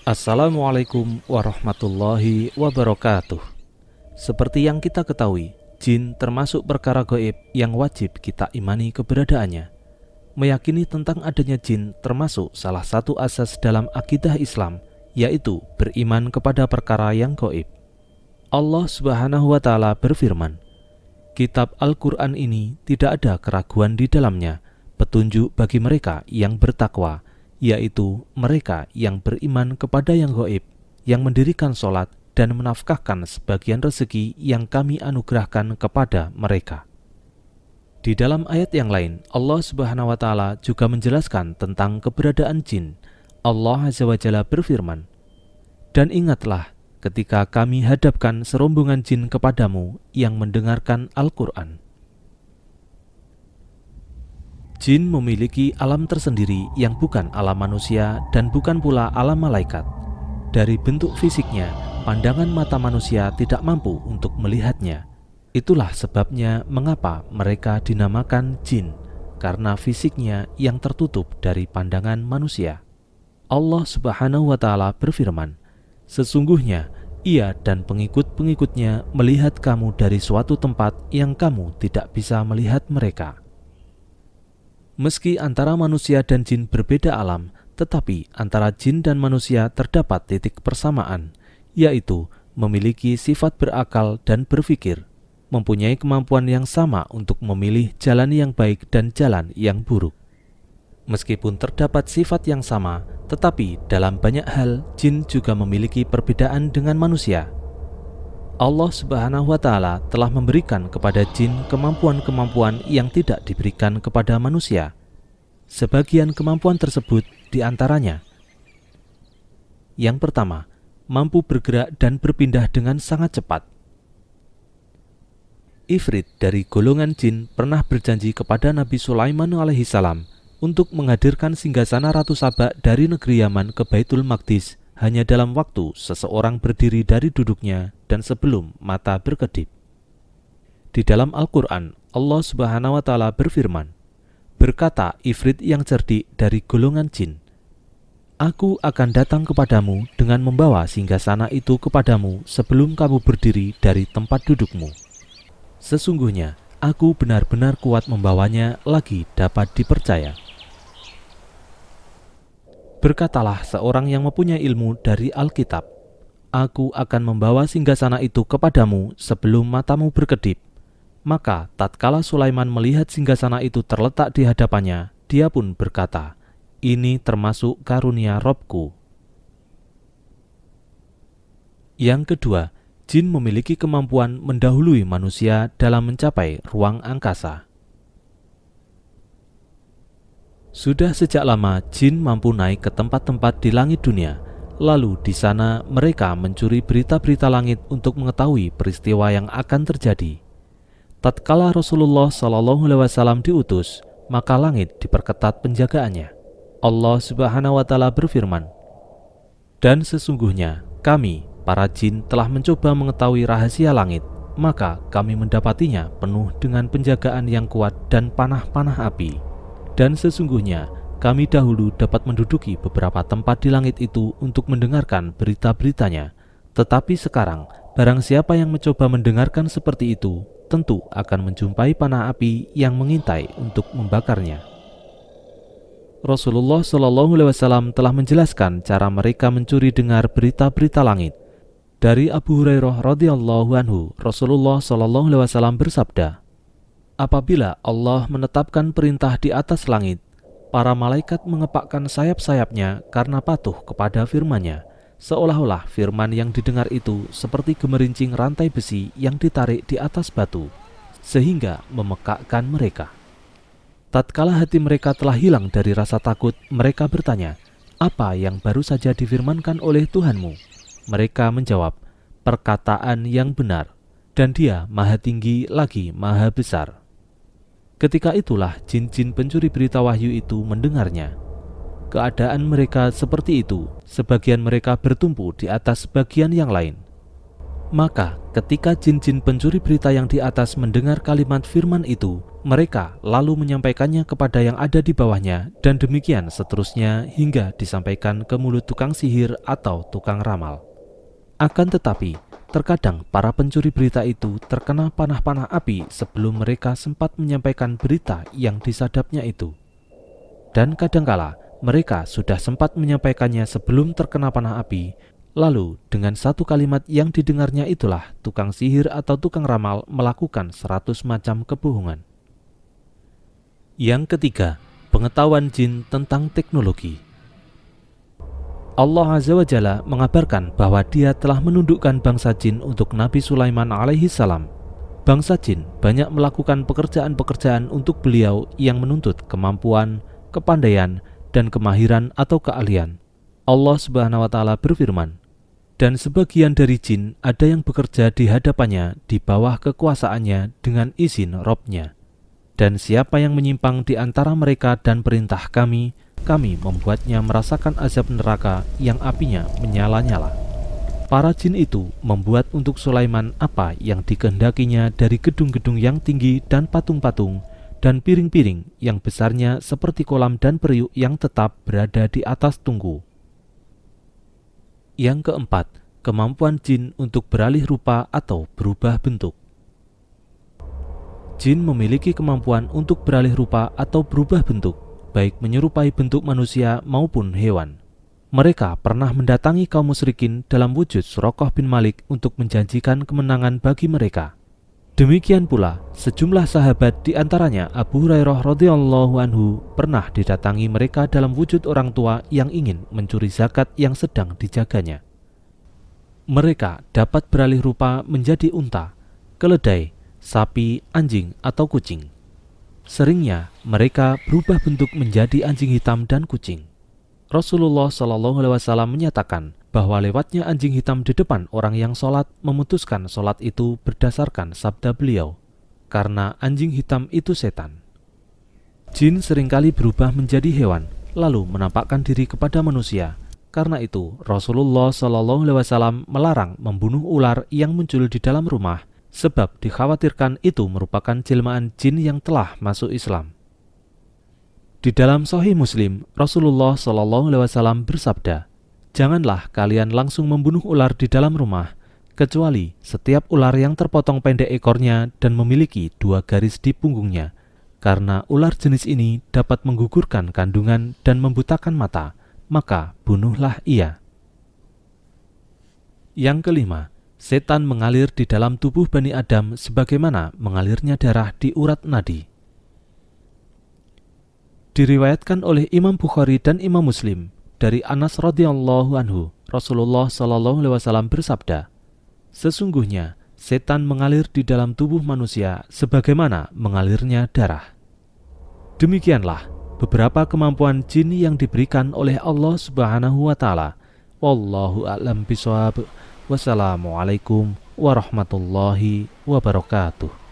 Assalamualaikum warahmatullahi wabarakatuh. Seperti yang kita ketahui, jin termasuk perkara gaib yang wajib kita imani keberadaannya. Meyakini tentang adanya jin termasuk salah satu asas dalam akidah Islam, yaitu beriman kepada perkara yang gaib. Allah Subhanahu wa Ta'ala berfirman, "Kitab Al-Quran ini tidak ada keraguan di dalamnya, petunjuk bagi mereka yang bertakwa, yaitu mereka yang beriman kepada yang gaib, yang mendirikan sholat dan menafkahkan sebagian rezeki yang kami anugerahkan kepada mereka." Di dalam ayat yang lain, Allah Subhanahu wa Ta'ala juga menjelaskan tentang keberadaan jin. Allah Azza wa Jalla berfirman, "Dan ingatlah ketika kami hadapkan serombongan jin kepadamu yang mendengarkan Al-Quran." Jin memiliki alam tersendiri yang bukan alam manusia dan bukan pula alam malaikat. Dari bentuk fisiknya, pandangan mata manusia tidak mampu untuk melihatnya. Itulah sebabnya mengapa mereka dinamakan jin, karena fisiknya yang tertutup dari pandangan manusia. Allah Subhanahu wa Ta'ala berfirman, "Sesungguhnya ia dan pengikut-pengikutnya melihat kamu dari suatu tempat yang kamu tidak bisa melihat mereka." Meski antara manusia dan jin berbeda alam, tetapi antara jin dan manusia terdapat titik persamaan, yaitu memiliki sifat berakal dan berpikir, mempunyai kemampuan yang sama untuk memilih jalan yang baik dan jalan yang buruk. Meskipun terdapat sifat yang sama, tetapi dalam banyak hal jin juga memiliki perbedaan dengan manusia. Allah Subhanahu wa Ta'ala telah memberikan kepada jin kemampuan-kemampuan yang tidak diberikan kepada manusia. Sebagian kemampuan tersebut diantaranya: yang pertama, mampu bergerak dan berpindah dengan sangat cepat. Ifrit dari golongan jin pernah berjanji kepada Nabi Sulaiman alaihissalam untuk menghadirkan singgasana Ratu Saba dari negeri Yaman ke Baitul Maqdis hanya dalam waktu seseorang berdiri dari duduknya dan sebelum mata berkedip. Di dalam Al-Quran, Allah Subhanahu wa Ta'ala berfirman, berkata Ifrit yang cerdik dari golongan jin, "Aku akan datang kepadamu dengan membawa singgasana itu kepadamu sebelum kamu berdiri dari tempat dudukmu. Sesungguhnya aku benar-benar kuat membawanya lagi dapat dipercaya." Berkatalah seorang yang mempunyai ilmu dari Alkitab, "Aku akan membawa singgasana itu kepadamu sebelum matamu berkedip." Maka tatkala Sulaiman melihat singgasana itu terletak di hadapannya, dia pun berkata, "Ini termasuk karunia Robku." Yang kedua, jin memiliki kemampuan mendahului manusia dalam mencapai ruang angkasa. Sudah sejak lama jin mampu naik ke tempat-tempat di langit dunia. Lalu di sana mereka mencuri berita-berita langit untuk mengetahui peristiwa yang akan terjadi. Tatkala Rasulullah SAW diutus, maka langit diperketat penjagaannya. Allah Subhanahu wa Ta'ala berfirman, "Dan sesungguhnya kami, para jin, telah mencoba mengetahui rahasia langit, maka kami mendapatinya penuh dengan penjagaan yang kuat dan panah-panah api. Dan sesungguhnya kami dahulu dapat menduduki beberapa tempat di langit itu untuk mendengarkan berita-beritanya. Tetapi sekarang, barang siapa yang mencoba mendengarkan seperti itu, tentu akan menjumpai panah api yang mengintai untuk membakarnya." Rasulullah SAW telah menjelaskan cara mereka mencuri dengar berita-berita langit. Dari Abu Hurairah radhiyallahu anhu, Rasulullah SAW bersabda, "Apabila Allah menetapkan perintah di atas langit, para malaikat mengepakkan sayap-sayapnya karena patuh kepada firman-Nya, seolah-olah firman yang didengar itu seperti gemerincing rantai besi yang ditarik di atas batu, sehingga memekakkan mereka. Tatkala hati mereka telah hilang dari rasa takut, mereka bertanya, 'Apa yang baru saja difirmankan oleh Tuhanmu?' Mereka menjawab, 'Perkataan yang benar, dan Dia maha tinggi lagi maha besar.' Ketika itulah jin-jin pencuri berita wahyu itu mendengarnya. Keadaan mereka seperti itu, sebagian mereka bertumpu di atas bagian yang lain. Maka ketika jin-jin pencuri berita yang di atas mendengar kalimat firman itu, mereka lalu menyampaikannya kepada yang ada di bawahnya, dan demikian seterusnya hingga disampaikan ke mulut tukang sihir atau tukang ramal. Akan tetapi, terkadang para pencuri berita itu terkena panah-panah api sebelum mereka sempat menyampaikan berita yang disadapnya itu. Dan kadangkala mereka sudah sempat menyampaikannya sebelum terkena panah api, lalu dengan satu kalimat yang didengarnya itulah tukang sihir atau tukang ramal melakukan 100 macam kebohongan. Yang ketiga, pengetahuan jin tentang teknologi. Allah Azza wa Jalla mengabarkan bahwa Dia telah menundukkan bangsa jin untuk Nabi Sulaiman alaihi salam. Bangsa jin banyak melakukan pekerjaan-pekerjaan untuk beliau yang menuntut kemampuan, kepandaian, dan kemahiran atau keahlian. Allah Subhanahu wa Ta'ala berfirman, "Dan sebagian dari jin ada yang bekerja di hadapannya di bawah kekuasaannya dengan izin Rabb-Nya. Dan siapa yang menyimpang di antara mereka dan perintah kami membuatnya merasakan azab neraka yang apinya menyala-nyala." Para jin itu membuat untuk Sulaiman apa yang dikehendakinya dari gedung-gedung yang tinggi dan patung-patung, dan piring-piring yang besarnya seperti kolam dan periuk yang tetap berada di atas tungku. Yang keempat, kemampuan jin untuk beralih rupa atau berubah bentuk. Jin memiliki kemampuan untuk beralih rupa atau berubah bentuk, baik menyerupai bentuk manusia maupun hewan. Mereka pernah mendatangi kaum musyrikin dalam wujud Suraqah bin Malik untuk menjanjikan kemenangan bagi mereka. Demikian pula, sejumlah sahabat di antaranya Abu Hurairah radhiyallahu anhu pernah didatangi mereka dalam wujud orang tua yang ingin mencuri zakat yang sedang dijaganya. Mereka dapat beralih rupa menjadi unta, keledai, sapi, anjing, atau kucing. Seringnya mereka berubah bentuk menjadi anjing hitam dan kucing. Rasulullah SAW menyatakan bahwa lewatnya anjing hitam di depan orang yang sholat memutuskan sholat itu berdasarkan sabda beliau, karena anjing hitam itu setan. Jin seringkali berubah menjadi hewan, lalu menampakkan diri kepada manusia. Karena itu, Rasulullah SAW melarang membunuh ular yang muncul di dalam rumah, sebab dikhawatirkan itu merupakan jelmaan jin yang telah masuk Islam. Di dalam Sahih Muslim, Rasulullah SAW bersabda, "Janganlah kalian langsung membunuh ular di dalam rumah, kecuali setiap ular yang terpotong pendek ekornya dan memiliki 2 garis di punggungnya, karena ular jenis ini dapat menggugurkan kandungan dan membutakan mata, maka bunuhlah ia." Yang kelima, setan mengalir di dalam tubuh Bani Adam sebagaimana mengalirnya darah di urat nadi. Diriwayatkan oleh Imam Bukhari dan Imam Muslim dari Anas radhiyallahu anhu, Rasulullah SAW bersabda, "Sesungguhnya setan mengalir di dalam tubuh manusia sebagaimana mengalirnya darah." Demikianlah beberapa kemampuan jin yang diberikan oleh Allah Subhanahu wa Ta'ala. Wallahu a'lam bishawab. Wassalamualaikum warahmatullahi wabarakatuh.